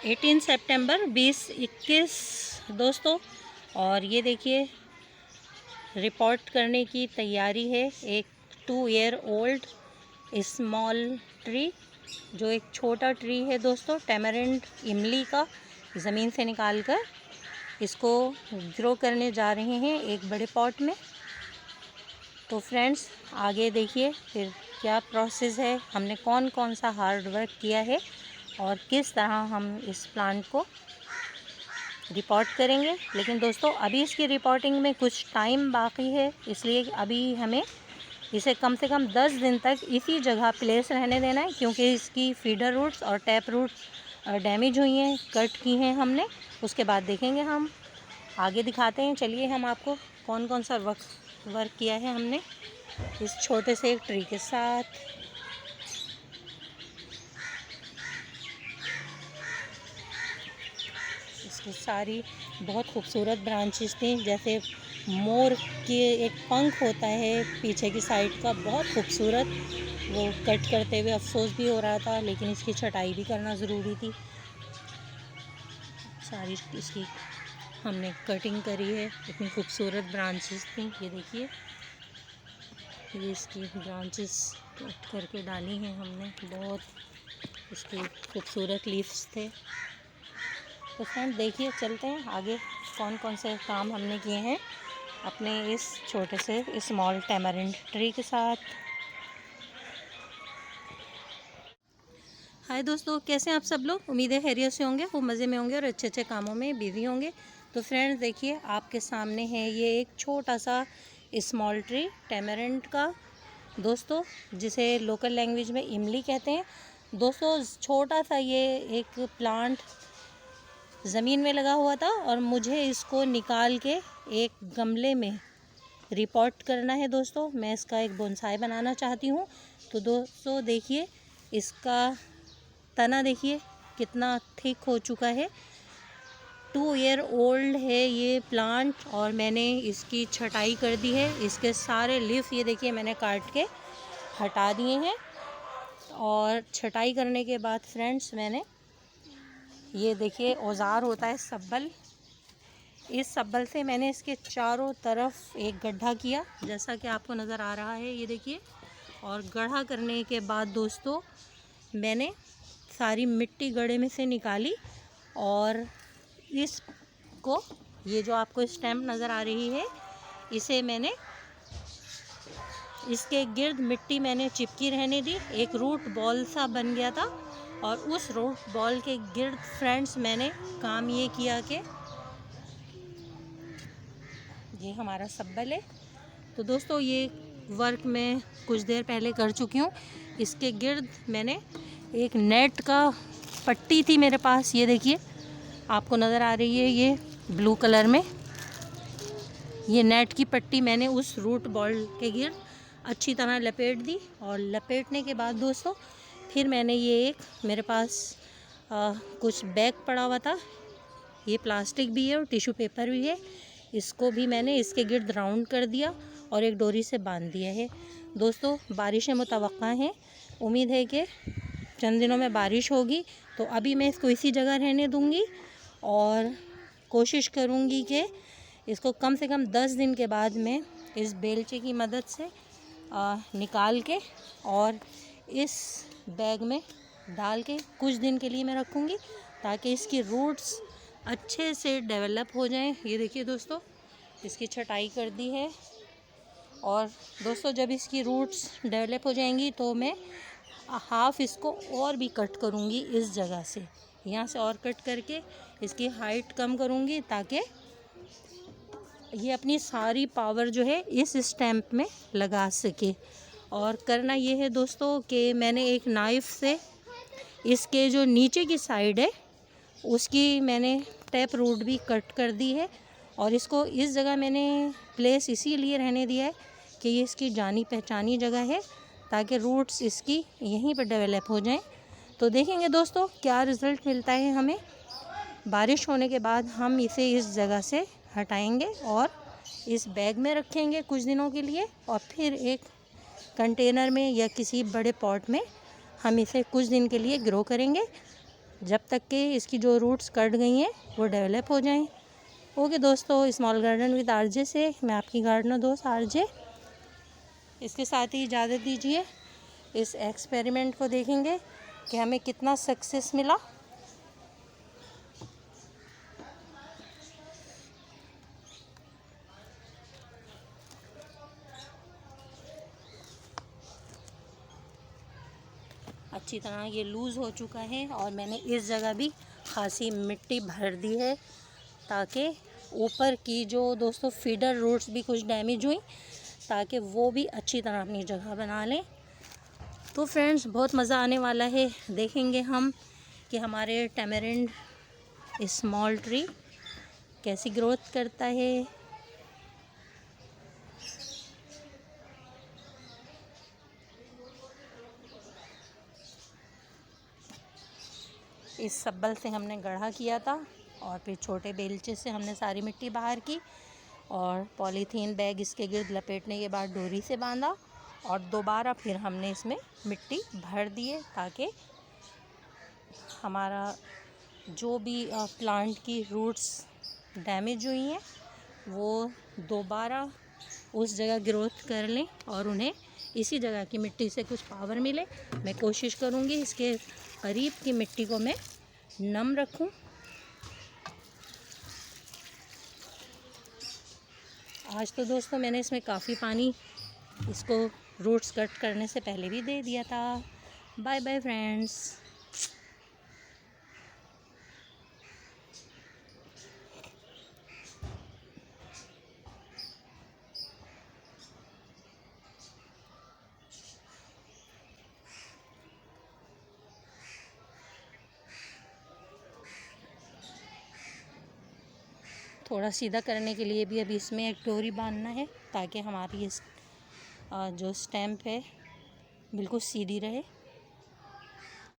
18 सितंबर 2021 दोस्तों। और ये देखिए रिपोर्ट करने की तैयारी है। एक 2 ईयर ओल्ड स्मॉल ट्री, जो एक छोटा ट्री है दोस्तों, टैमरिंड इमली का, ज़मीन से निकाल कर इसको ग्रो करने जा रहे हैं एक बड़े पॉट में। तो फ्रेंड्स आगे देखिए फिर क्या प्रोसेस है, हमने कौन कौन सा हार्ड वर्क किया है और किस तरह हम इस प्लांट को रिपोर्ट करेंगे। लेकिन दोस्तों अभी इसकी रिपोर्टिंग में कुछ टाइम बाकी है, इसलिए अभी हमें इसे कम से कम 10 दिन तक इसी जगह प्लेस रहने देना है, क्योंकि इसकी फीडर रूट्स और टैप रूट्स डैमेज हुई हैं, कट की हैं हमने। उसके बाद देखेंगे, हम आगे दिखाते हैं। चलिए हम आपको कौन कौन सा वर्क किया है हमने इस छोटे से एक ट्री के साथ। इसकी सारी बहुत खूबसूरत ब्रांचेस थी, जैसे मोर के एक पंख होता है पीछे की साइड का, बहुत खूबसूरत। वो कट करते हुए अफसोस भी हो रहा था, लेकिन इसकी छटाई भी करना ज़रूरी थी। सारी इसकी हमने कटिंग करी है, इतनी खूबसूरत ब्रांचेस थी। ये देखिए, ये इसकी ब्रांचेस कट करके डाली हैं हमने, बहुत इसकी खूबसूरत लीव्स थे। तो फ्रेंड देखिए, चलते हैं आगे कौन कौन से काम हमने किए हैं अपने इस छोटे से स्मॉल टैमरिंड ट्री के साथ। हाय दोस्तों, कैसे हैं आप सब लोग? उम्मीद है खैरियत से होंगे, खूब मज़े में होंगे और अच्छे अच्छे कामों में बिजी होंगे। तो फ्रेंड्स देखिए, आपके सामने है ये एक छोटा सा स्मॉल ट्री टैमरिंड का दोस्तों, जिसे लोकल लैंग्वेज में इमली कहते हैं। दोस्तों छोटा सा ये एक प्लांट ज़मीन में लगा हुआ था और मुझे इसको निकाल के एक गमले में रिपोर्ट करना है दोस्तों। मैं इसका एक बोनसाई बनाना चाहती हूँ। तो दोस्तों देखिए, इसका तना देखिए कितना थिक हो चुका है। 2 ईयर ओल्ड है ये प्लांट और मैंने इसकी छटाई कर दी है। इसके सारे लीफ ये देखिए मैंने काट के हटा दिए हैं। और छटाई करने के बाद फ्रेंड्स मैंने ये देखिए औज़ार होता है सब्बल, इस सब्बल से मैंने इसके चारों तरफ एक गड्ढा किया, जैसा कि आपको नज़र आ रहा है ये देखिए। और गड्ढा करने के बाद दोस्तों मैंने सारी मिट्टी गड्ढे में से निकाली और इसको, ये जो आपको स्टैम्प नज़र आ रही है, इसे मैंने इसके गिर्द मिट्टी मैंने चिपकी रहने दी। एक रूट बॉल सा बन गया था और उस रूट बॉल के गिर्द फ्रेंड्स मैंने काम ये किया कि ये हमारा सब्बल है। तो दोस्तों ये वर्क मैं कुछ देर पहले कर चुकी हूँ। इसके गिर्द मैंने एक नेट का पट्टी थी मेरे पास, ये देखिए आपको नज़र आ रही है ये ब्लू कलर में, ये नेट की पट्टी मैंने उस रूट बॉल के गिर्द अच्छी तरह लपेट दी। और लपेटने के बाद दोस्तों फिर मैंने ये एक मेरे पास कुछ बैग पड़ा हुआ था, ये प्लास्टिक भी है और टिश्यू पेपर भी है, इसको भी मैंने इसके गिर्द राउंड कर दिया और एक डोरी से बांध दिया है। दोस्तों बारिशें मुतवक्का हैं, उम्मीद है कि चंद दिनों में बारिश होगी। तो अभी मैं इसको इसी जगह रहने दूंगी और कोशिश करूंगी कि इसको कम से कम 10 दिन के बाद मैं इस बेलचे की मदद से निकाल के और इस बैग में डाल के कुछ दिन के लिए मैं रखूँगी, ताकि इसकी रूट्स अच्छे से डेवलप हो जाएं। ये देखिए दोस्तों, इसकी छटाई कर दी है। और दोस्तों जब इसकी रूट्स डेवलप हो जाएंगी तो मैं हाफ इसको और भी कट करूँगी, इस जगह से यहाँ से और कट करके इसकी हाइट कम करूँगी, ताकि ये अपनी सारी पावर जो है इस स्टैम्प में लगा सके। और करना ये है दोस्तों कि मैंने एक नाइफ़ से इसके जो नीचे की साइड है उसकी मैंने टैप रूट भी कट कर दी है। और इसको इस जगह मैंने प्लेस इसीलिए रहने दिया है कि ये इसकी जानी पहचानी जगह है, ताकि रूट्स इसकी यहीं पर डेवलप हो जाएं। तो देखेंगे दोस्तों क्या रिज़ल्ट मिलता है हमें। बारिश होने के बाद हम इसे इस जगह से हटाएंगे और इस बैग में रखेंगे कुछ दिनों के लिए, और फिर एक कंटेनर में या किसी बड़े पॉट में हम इसे कुछ दिन के लिए ग्रो करेंगे। जब तक कि इसकी जो रूट्स कट गई हैं वो डेवलप हो जाएं। ओके दोस्तों, स्मॉल गार्डन विद आरजे से मैं आपकी गार्डनर दोस्त आरजे इसके साथ ही इजाज़त दीजिए। इस एक्सपेरिमेंट को देखेंगे कि हमें कितना सक्सेस मिला। अच्छी तरह ये लूज़ हो चुका है और मैंने इस जगह भी खासी मिट्टी भर दी है ताकि ऊपर की जो दोस्तों फीडर रूट्स भी कुछ डैमेज हुई ताकि वो भी अच्छी तरह अपनी जगह बना लें। तो फ्रेंड्स, बहुत मज़ा आने वाला है। देखेंगे हम कि हमारे टैमरिंड स्मॉल ट्री कैसी ग्रोथ करता है। इस सब्बल से हमने गड्ढा किया था और फिर छोटे बेलचे से हमने सारी मिट्टी बाहर की और पॉलीथीन बैग इसके गिर्द लपेटने के बाद डोरी से बांधा और दोबारा फिर हमने इसमें मिट्टी भर दिए ताकि हमारा जो भी प्लांट की रूट्स डैमेज हुई हैं वो दोबारा उस जगह ग्रोथ कर लें और उन्हें इसी जगह की मिट्टी से कुछ पावर मिले। मैं कोशिश करूँगी इसके करीब की मिट्टी को मैं नम रखूं। आज तो दोस्तों मैंने इसमें काफ़ी पानी इसको रूट्स कट करने से पहले भी दे दिया था। Bye bye friends. थोड़ा सीधा करने के लिए भी अभी इसमें एक डोरी बांधना है ताकि हमारी इस जो स्टैम्प है बिल्कुल सीधी रहे।